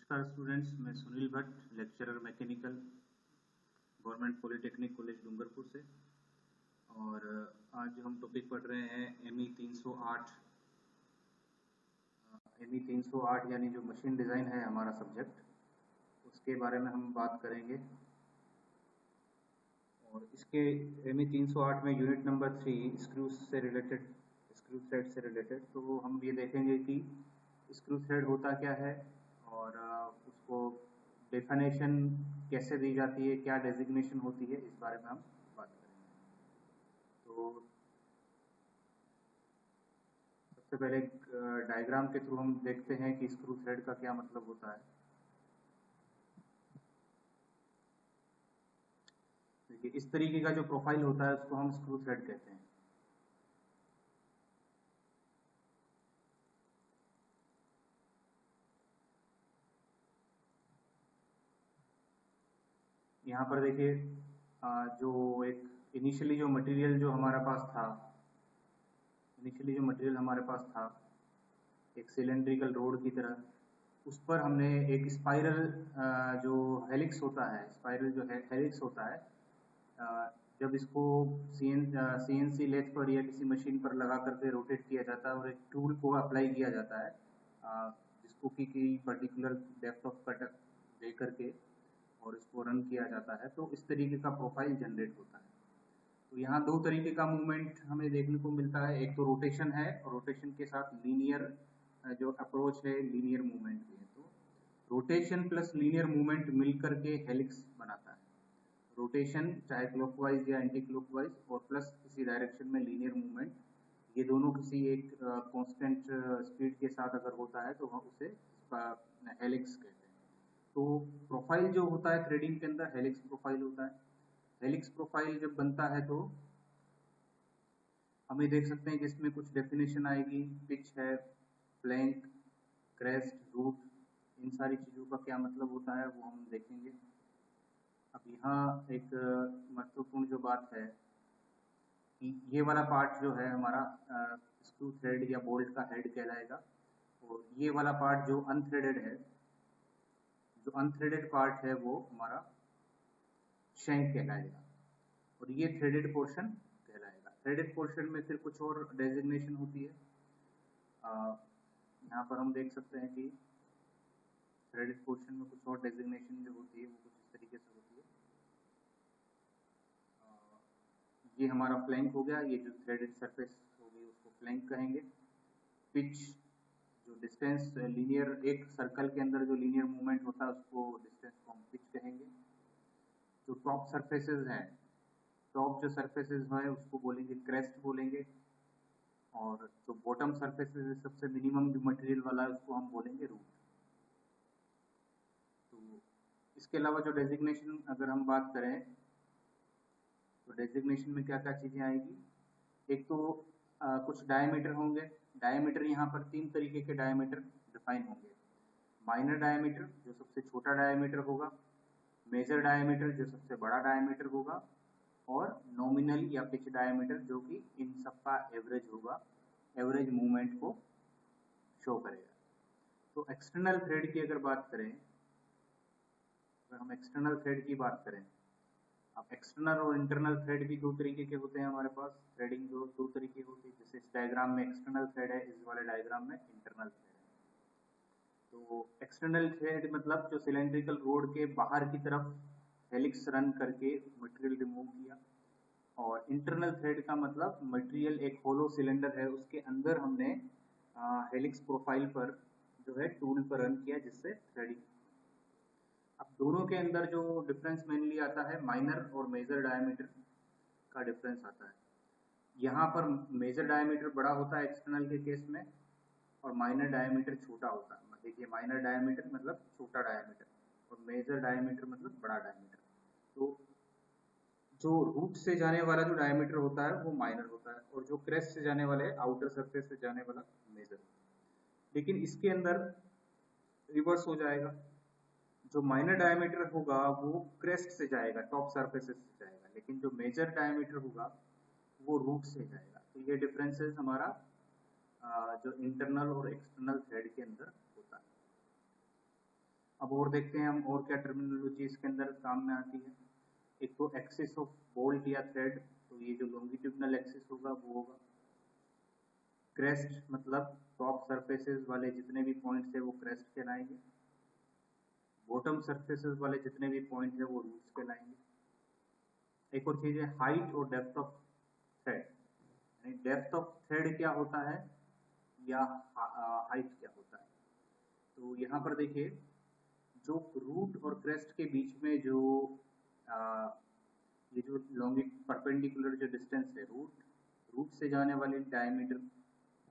नमस्कार स्टूडेंट्स, मैं Sunil Bhatt, lecturer mechanical, government polytechnic college Dungarpur से। और आज जो हम टॉपिक पढ़ रहे हैं ME 308 यानी जो मशीन डिज़ाइन है हमारा सब्जेक्ट, उसके बारे में हम बात करेंगे। और इसके ME 308 में यूनिट नंबर 3 स्क्रू थ्रेड से रिलेटेड, तो हम ये देखेंगे कि स्क्रू थ्रेड होता क्या है और उसको डेफिनेशन कैसे दी जाती है, क्या डेजिग्नेशन होती है, इस बारे में हम बात करेंगे। तो सबसे पहले डायग्राम के थ्रू हम देखते हैं कि स्क्रू थ्रेड का क्या मतलब होता है। देखिए, इस तरीके का जो प्रोफाइल होता है उसको हम स्क्रू थ्रेड कहते हैं। यहाँ पर देखिए, जो एक इनिशियली जो मटेरियल हमारे पास था एक सिलेंड्रिकल रोड की तरह, उस पर हमने एक स्पाइरल जो हेलिक्स होता है, जब इसको CNC लेथ पर या किसी मशीन पर लगा करके रोटेट किया जाता है और एक टूल को अप्लाई किया जाता है, जिसको कि पर्टिकुलर डेप्थ ऑफ कट दे करके और इसको रन किया जाता है, तो इस तरीके का प्रोफाइल जनरेट होता है। तो यहाँ दो तरीके का मूवमेंट हमें देखने को मिलता है। एक तो रोटेशन है और रोटेशन के साथ लीनियर जो अप्रोच है, लीनियर मूवमेंट भी है। तो रोटेशन प्लस लीनियर मूवमेंट मिलकर के हेलिक्स बनाता है। रोटेशन चाहे क्लॉकवाइज या एंटी क्लॉकवाइज और प्लस किसी डायरेक्शन में लीनियर मूवमेंट, ये दोनों किसी एक कांस्टेंट स्पीड के साथ अगर होता है तो हम उसे हेलिक्स कहते हैं। तो प्रोफाइल जो होता है थ्रेडिंग के अंदर हेलिक्स प्रोफाइल होता है। हेलिक्स प्रोफाइल जब बनता है तो हमें देख सकते हैं कि इसमें कुछ डेफिनेशन आएगी। पिच है, फ्लैंक, क्रेस्ट, रूट, इन सारी चीज़ों का क्या मतलब होता है वो हम देखेंगे। अब यहाँ एक महत्वपूर्ण जो बात है कि ये वाला पार्ट जो है हमारा स्क्रू थ्रेड या बोल्ट का हेड कहलाएगा, और ये वाला पार्ट जो अनथ्रेडेड पार्ट है वो हमारा शैंक कहलाएगा, और ये थ्रेडेड पोर्शन कहलाएगा। थ्रेडेड पोर्शन में फिर कुछ और डेजिग्नेशन होती है। यहाँ पर हम देख सकते हैं कि थ्रेडेड पोर्शन में कुछ और डेजिग्नेशन जो होती है वो कुछ इस तरीके से होती है। ये हमारा फ्लैंक हो गया, ये जो थ्रेडेड सरफेस होगी उसको फ्लैंक कहेंगे। पिच, जो डिस्टेंस लीनियर, एक सर्कल के अंदर जो लीनियर मूवमेंट होता है उसको डिस्टेंस को हम पिच कहेंगे। जो टॉप सरफेसेस हैं, टॉप जो सरफेसेस है उसको बोलेंगे क्रेस्ट बोलेंगे, और जो बॉटम सरफेसेस है सबसे मिनिमम जो मटेरियल वाला है उसको हम बोलेंगे रूट। तो इसके अलावा जो डेजिग्नेशन अगर हम बात करें तो डेजिग्नेशन में क्या क्या चीजें आएगी। एक तो कुछ डायमीटर होंगे। डायमीटर यहाँ पर 3 तरीके के डायमीटर डिफाइन होंगे। माइनर डायमीटर जो सबसे छोटा डायमीटर होगा, मेजर डायमीटर जो सबसे बड़ा डायमीटर होगा, और नॉमिनल या पिच डायमीटर जो कि इन सबका एवरेज होगा, एवरेज मूवमेंट को शो करेगा। तो एक्सटर्नल थ्रेड की अगर हम एक्सटर्नल थ्रेड की बात करें, अब एक्सटर्नल और इंटरनल थ्रेड भी दो तरीके के होते हैं हमारे पास। थ्रेडिंग जो दो तरीके की होती है, जैसे इस डायग्राम में एक्सटर्नल थ्रेड है, इस वाले डायग्राम में इंटरनल थ्रेड है। तो एक्सटर्नल थ्रेड मतलब जो सिलेंड्रिकल रोड के बाहर की तरफ हेलिक्स रन करके मटेरियल रिमूव किया, और इंटरनल थ्रेड का मतलब मटेरियल एक होलो सिलेंडर है, उसके अंदर हमने हेलिक्स प्रोफाइल पर जो है टूल पर रन किया जिससे थ्रेडिंग। अब दोनों के अंदर जो डिफरेंस मेनली आता है, माइनर और मेजर डायमीटर का डिफरेंस आता है। यहाँ पर मेजर डायमीटर बड़ा होता है एक्सटर्नल के केस में, और माइनर डायमीटर छोटा होता है। देखिए, माइनर डायमीटर मतलब छोटा डायमीटर और मेजर डायमीटर मतलब बड़ा डायमीटर। तो जो रूट से जाने वाला जो डायमीटर होता है वो माइनर होता है, और जो क्रेस्ट से जाने वाले आउटर सरफेस से जाने वाला मेजर। लेकिन इसके अंदर रिवर्स हो जाएगा। जो माइनर डायमीटर होगा वो क्रेस्ट से जाएगा, टॉप सरफेसेस से जाएगा, लेकिन जो मेजर डायमीटर होगा वो रूट से जाएगा। तो ये डिफरेंसेस हमारा जो इंटरनल और एक्सटर्नल थ्रेड के अंदर होता है। अब और देखते हैं हम और क्या टर्मिनोलॉजी इसके अंदर काम में आती है। एक तो एक्सिस ऑफ बोल्ट या थ्रेड, तो ये जो लॉन्गिट्यूडनल एक्सिस होगा वो होगा। क्रेस्ट मतलब टॉप सरफेसेस वाले जितने भी पॉइंट्स है वो क्रेस्ट कहलाएंगे। बॉटम सरफेसेस वाले जितने भी पॉइंट है वो रूट्स कहलाएंगे। एक और चीज है हाइट और depth of thread. Depth of thread क्या होता है या हाइट क्या होता है। तो यहाँ पर देखिए जो रूट और क्रेस्ट के बीच में जो ये जो लॉन्गिट परपेंडिकुलर जो डिस्टेंस है रूट से जाने वाली डायमीटर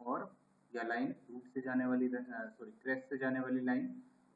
और या लाइन रूट से जाने वाली क्रेस्ट से जाने वाली लाइन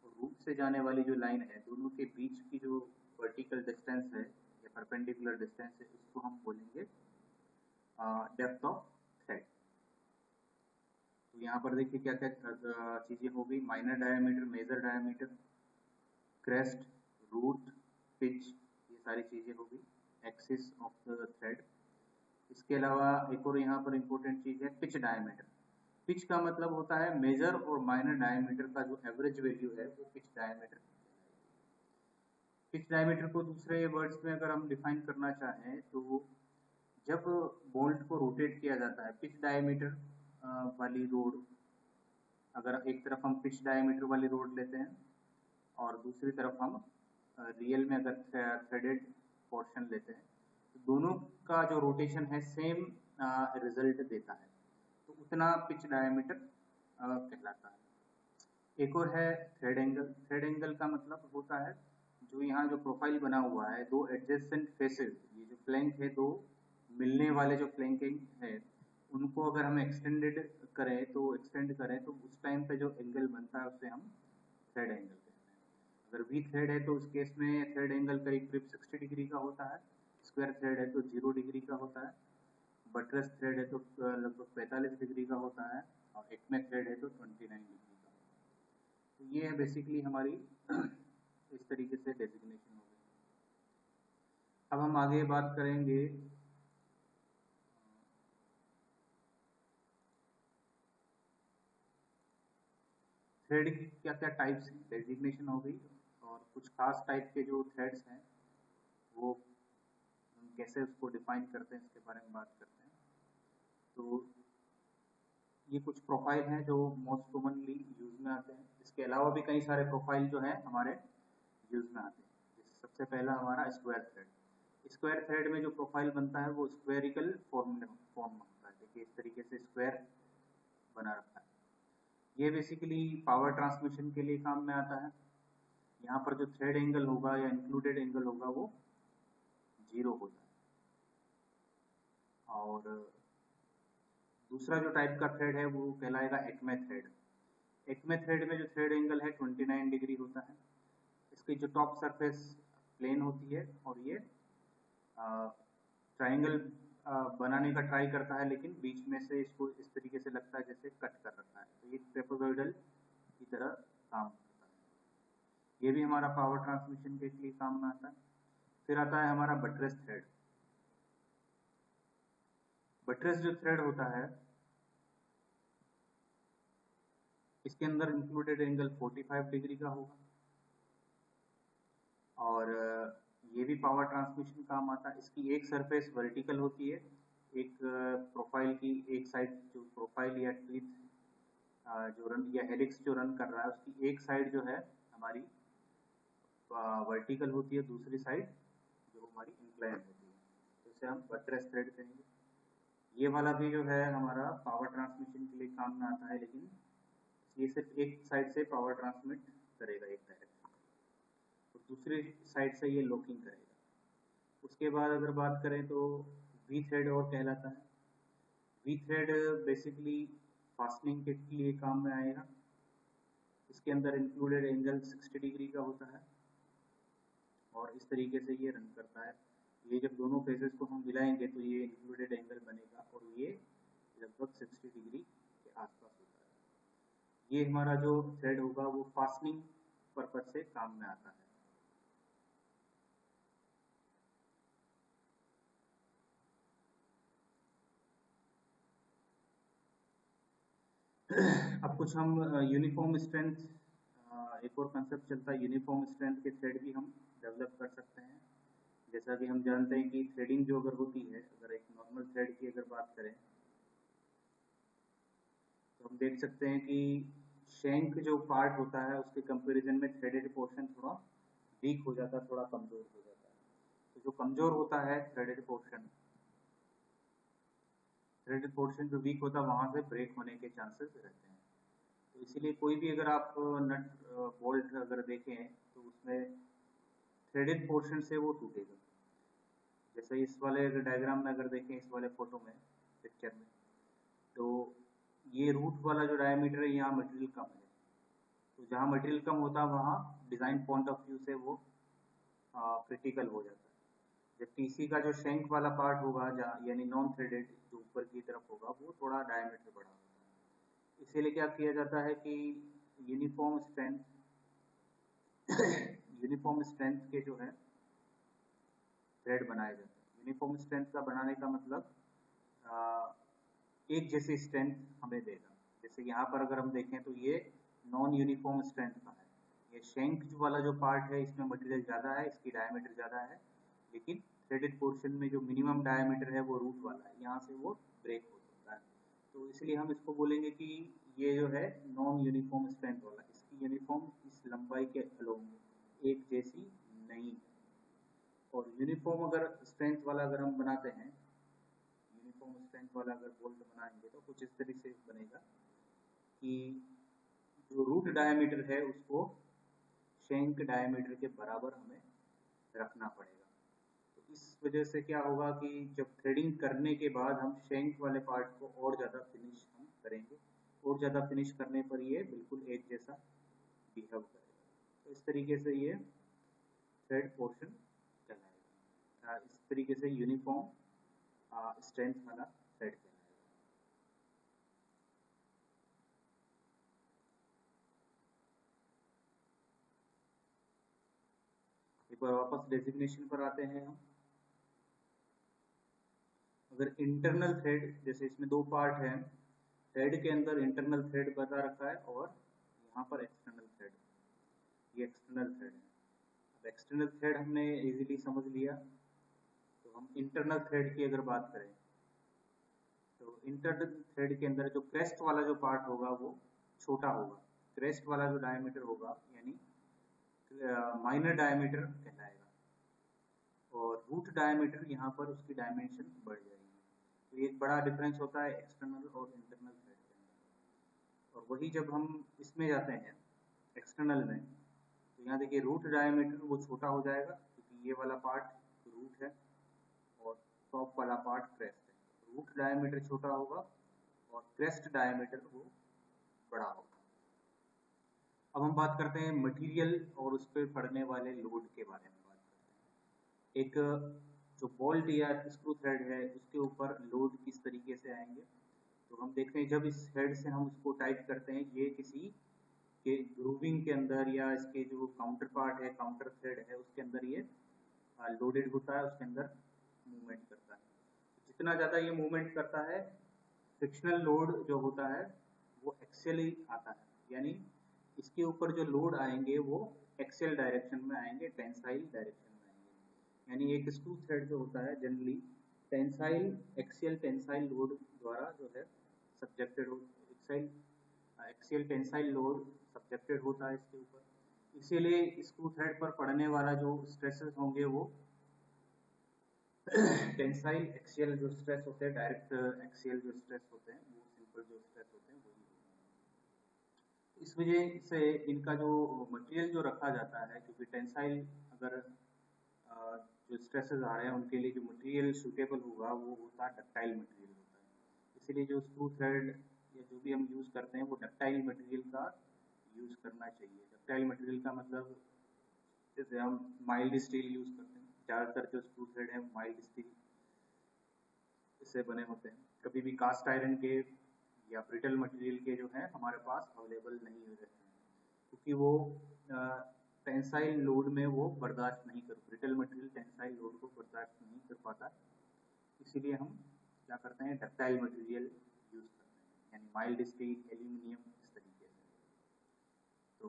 और रूट से जाने वाली जो लाइन है दोनों के बीच की जो वर्टिकल डिस्टेंस है या परपेंडिकुलर डिस्टेंस है इसको हम बोलेंगे डेप्थ ऑफ थ्रेड। तो यहाँ पर देखिए क्या क्या चीजें हो गई, minor diameter, major diameter, crest, root, pitch, ये सारी चीजें हो गई, एक्सिस ऑफ द थ्रेड। इसके अलावा एक और यहाँ पर इंपॉर्टेंट चीज है पिच डायमीटर। पिच का मतलब होता है मेजर और माइनर डायमीटर का जो एवरेज वैल्यू है वो पिच डायमीटर। पिच डायमीटर को दूसरे वर्ड्स में अगर हम डिफाइन करना चाहें तो जब बोल्ट को रोटेट किया जाता है पिच डायमीटर वाली रोड, अगर एक तरफ हम पिच डायमीटर वाली रोड लेते हैं और दूसरी तरफ हम रियल में अगर थ्रेडेड पोर्शन लेते हैं तो दोनों का जो रोटेशन है सेम रिजल्ट देता है, तो उतना पिच डायमीटर कहलाता है। एक और है थ्रेड एंगल। थ्रेड एंगल का मतलब होता है जो यहाँ जो प्रोफाइल बना हुआ है दो एडजेसेंट फेसेस, ये जो फ्लैंक है दो मिलने वाले जो फ्लैंकिंग है उनको अगर हम एक्सटेंड करें तो उस टाइम पे जो एंगल बनता है उसे हम थ्रेड एंगल कहते हैं। अगर वी थ्रेड है तो उस केस में थ्रेड एंगल करीब 60 डिग्री का होता है, स्क्वायर थ्रेड है तो 0 डिग्री का होता है, बटरस थ्रेड है तो लगभग 45 डिग्री का होता है और एक्मे थ्रेड है तो 29 डिग्री का होता है। तो ये है बेसिकली हमारी इस तरीके से डेजिग्नेशन हो गई। अब हम आगे बात करेंगे थ्रेड की क्या क्या टाइप्स हैं, डेजिग्नेशन हो गई और कुछ खास टाइप के जो थ्रेड्स हैं वो हम कैसे उसको डिफाइन करते हैं इसके बारे में बात करते हैं। तो ये कुछ प्रोफाइल हैं जो मोस्ट कॉमनली यूज में आते हैं। इसके अलावा भी कई सारे प्रोफाइल जो है हमारे यूज में आते हैं। सबसे पहला हमारा स्क्वायर थ्रेड। स्क्वायर थ्रेड में जो प्रोफाइल बनता है वो स्क्वेरिकल फॉर्म में होता है। देखिए इस तरीके से स्क्वायर बना रखा है। ये बेसिकली पावर ट्रांसमिशन के लिए काम में आता है। यहाँ पर जो थ्रेड एंगल होगा या इंक्लूडेड एंगल होगा वो 0 होता है। और दूसरा जो टाइप का थ्रेड है वो कहलाएगा एक्मे थ्रेड। एक्मे थ्रेड में जो थ्रेड एंगल है 29 डिग्री होता है। इसकी जो टॉप सरफेस प्लेन होती है और ये ट्राइंगल बनाने का ट्राई करता है लेकिन बीच में से इसको इस तरीके से लगता है जैसे कट कर रखा है, तो ये ट्रेपेजॉइडल की तरह काम करता है। ये भी हमारा पावर ट्रांसमिशन के लिए काम में आता है। फिर आता है हमारा बटरेस थ्रेड। बटरेस जो थ्रेड होता है इसके अंदर इंक्लूडेड एंगल 45 डिग्री का होगा और ये भी पावर ट्रांसमिशन काम आता है। इसकी एक सरफेस वर्टिकल होती है, एक प्रोफाइल की एक साइड जो प्रोफाइल या टीथ जो रन या हेलिक्स जो रन कर रहा है उसकी एक साइड जो है हमारी वर्टिकल होती है, दूसरी साइड जो हमारी इंक्लाइन होती है, तो इसे हम बटरेस थ्रेड कहेंगे। ये वाला भी जो है हमारा पावर ट्रांसमिशन के लिए काम में आता है लेकिन ये सिर्फ एक साइड से पावर ट्रांसमिट करेगा एक डायरेक्शन, तो दूसरी साइड से ये लॉकिंग करेगा। उसके बाद अगर बात करें तो वी थ्रेड और कहलाता है। वी थ्रेड बेसिकली फास्टनिंग के लिए काम में आएगा। इसके अंदर इंक्लूडेड एंगल 60 डिग्री का होता है और इस तरीके से ये रन करता है। ये जब दोनों फेसेस को हम मिलाएंगे तो ये इंक्लूडेड एंगल बनेगा और ये लगभग 60 डिग्री के आसपास होता है। ये हमारा जो थ्रेड होगा वो फास्टनिंग पर्पज से काम में आता है। अब कुछ हम यूनिफॉर्म स्ट्रेंथ एक और कंसेप्ट चलता है यूनिफॉर्म स्ट्रेंथ के थ्रेड भी हम डेवलप कर सकते हैं। जैसा कि हम जानते हैं कि थ्रेडिंग जो अगर होती है, अगर एक नॉर्मल थ्रेड की अगर बात करें तो हम देख सकते हैं कि शैंक जो पार्ट होता है उसके कंपैरिजन में थ्रेडेड पोर्शन थोड़ा वीक हो जाता है, थोड़ा कमजोर हो जाता है। तो जो कमजोर होता है थ्रेडेड पोर्शन जो वीक होता है वहां से ब्रेक होने के चांसेस रहते हैं। तो इसीलिए कोई भी अगर आप नट बोल्ट अगर देखें तो उसमें थ्रेडेड पोर्शन से वो टूटेगा। जैसे इस वाले अगर डायग्राम में अगर देखें, इस वाले फोटो में, पिक्चर में, तो ये रूट वाला जो डायमीटर है यहाँ मटेरियल कम है। तो जहाँ मटेरियल कम होता है वहाँ डिजाइन पॉइंट ऑफ व्यू से वो क्रिटिकल हो जाता है। जबकि इसी का जो शैंक वाला पार्ट होगा यानी नॉन थ्रेडेड जो ऊपर की तरफ होगा वो थोड़ा डायमीटर बड़ा होता है। इसीलिए क्या किया जाता है कि यूनिफॉर्म स्ट्रेंथ यूनिफॉर्म स्ट्रेंथ के जो है थ्रेड बनाए जाते हैं। यूनिफॉर्म स्ट्रेंथ का बनाने का मतलब एक जैसी स्ट्रेंथ हमें देगा। जैसे यहाँ पर अगर हम देखें तो ये नॉन यूनिफॉर्म स्ट्रेंथ का है। ये शैंक वाला जो पार्ट है इसमें मटेरियल ज्यादा है, इसकी डायमीटर ज्यादा है, लेकिन थ्रेडेड पोर्शन में जो मिनिमम डायमीटर है वो रूट वाला है, यहाँ से वो ब्रेक हो सकता है। तो इसलिए हम इसको बोलेंगे कि ये जो है नॉन यूनिफॉर्म स्ट्रेंथ वाला, इसकी यूनिफॉर्म इस लंबाई के अलोंग एक जैसी नहीं है। और यूनिफॉर्म अगर स्ट्रेंथ वाला अगर हम बनाते हैं, यूनिफॉर्म स्ट्रेंथ वाला अगर बोल्ट बनाएंगे तो कुछ इस तरीके से बनेगा कि जो रूट डायमीटर है उसको शैंक डायमीटर के बराबर हमें रखना पड़ेगा। तो इस वजह से क्या होगा कि जब थ्रेडिंग करने के बाद हम शैंक वाले पार्ट को और ज़्यादा फिनिश हम करेंगे, और ज़्यादा फिनिश करने पर ये बिल्कुल एक जैसा बिहेव करेगा। तो इस तरीके से ये थ्रेड पोर्शन कहलाएगा। इस तरीके से यूनिफॉर्म स्ट्रेंथ वाला थ्रेड कहलाएगा। एक बार वापस डेजिग्नेशन पर आते हैं हम। अगर इंटरनल थ्रेड, जैसे इसमें दो पार्ट हैं, थ्रेड के अंदर इंटरनल थ्रेड बता रखा है और यहाँ पर एक्सटर्नल थ्रेड, ये एक्सटर्नल थ्रेड है। अब एक्सटर्नल थ्रेड हमने इजीली समझ लिया। तो हम इंटरनल थ्रेड की अगर बात करें तो इंटरनल थ्रेड के अंदर जो क्रेस्ट वाला जो पार्ट होगा वो छोटा होगा। क्रेस्ट वाला जो डायमीटर होगा यानी माइनर डायमीटर कहलाएगा, और रूट डायमीटर यहाँ पर उसकी डायमेंशन बढ़ जाएगी। तो एक बड़ा डिफरेंस होता है एक्सटर्नल और इंटरनल थ्रेड के अंदर। और वही जब हम इसमें जाते हैं एक्सटर्नल में, तो यहाँ देखिए रूट डायमीटर वो छोटा हो जाएगा क्योंकि ये वाला पार्ट रूट है और टॉप वाला पार्ट क्रेस्ट है। रूट डायमीटर छोटा होगा और क्रेस्ट डायमीटर वो बड़ा होगा। अब हम बात करते हैं मटेरियल और उस पर पड़ने वाले लोड के बारे में बात करते हैं। एक जो बोल्ट या स्क्रू थ्रेड है उसके ऊपर लोड किस तरीके से आएंगे, तो हम देखते हैं जब इस हेड से हम उसको टाइट करते हैं, ये किसी के ग्रूविंग के अंदर या इसके जो काउंटर पार्ट है, काउंटर थ्रेड है, उसके अंदर ये लोडेड होता है, उसके अंदर मूवमेंट करता है। जितना ज़्यादा ये मूवमेंट करता है, फ्रिक्शनल लोड जो होता है वो एक्सियली आता है, यानी इसके ऊपर जो लोड आएंगे वो एक्सियल डायरेक्शन में आएंगे, टेंसाइल डायरेक्शन में आएंगे। यानी एक स्क्रू थ्रेड जो होता है generally tensile axial tensile load द्वारा जो है सब्जेक्टेड हो, एक्सियल टेंसाइल लोड सब्जेक्टेड होता है इसके ऊपर। इसीलिए स्क्रू थ्रेड पर पड़ने वाला जो स्ट्रेसेस होंगे वो टेंसाइल एक्सियल जो स्ट्रेस होते हैं, डायरेक्ट एक्सियल जो स्ट्रेस होते हैं, वो सिंपल जो स्ट्रेस होते हैं वही होते हैं। इस वजह से इनका जो मटेरियल जो रखा जाता है, क्योंकि टेंसाइल अगर जो स्ट्रेसेस आ रहे हैं उनके लिए जो मटेरियल सूटेबल होगा वो होता है डक्टाइल मटेरियल होता है। इसीलिए जो स्क्रू थ्रेड या जो भी हम यूज करते हैं वो डक्टाइल मटेरियल का यूज करना चाहिए। डक्टाइल मटेरियल का मतलब जैसे हम माइल्ड स्टील यूज करते हैं, ज्यादातर जो स्क्रू थ्रेड है माइल्ड स्टील से बने होते हैं। कभी भी कास्ट आयरन के या ब्रिटल मटेरियल के जो है हमारे पास अवेलेबल नहीं हो रहते हैं, क्योंकि वो टेंसाइल लोड में वो बर्दाश्त नहीं कर, ब्रिटल मटेरियल टेंसाइल लोड को बर्दाश्त नहीं कर पाता। इसीलिए हम क्या करते हैं, डक्टाइल मटेरियल यूज करते हैं, यानी माइल्ड स्टील, एल्यूमिनियम, इस तरीके से। तो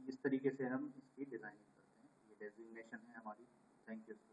इस तरीके से हम इसकी डिजाइनिंग करते हैं। ये डेजिग्नेशन है हमारी। Thank you.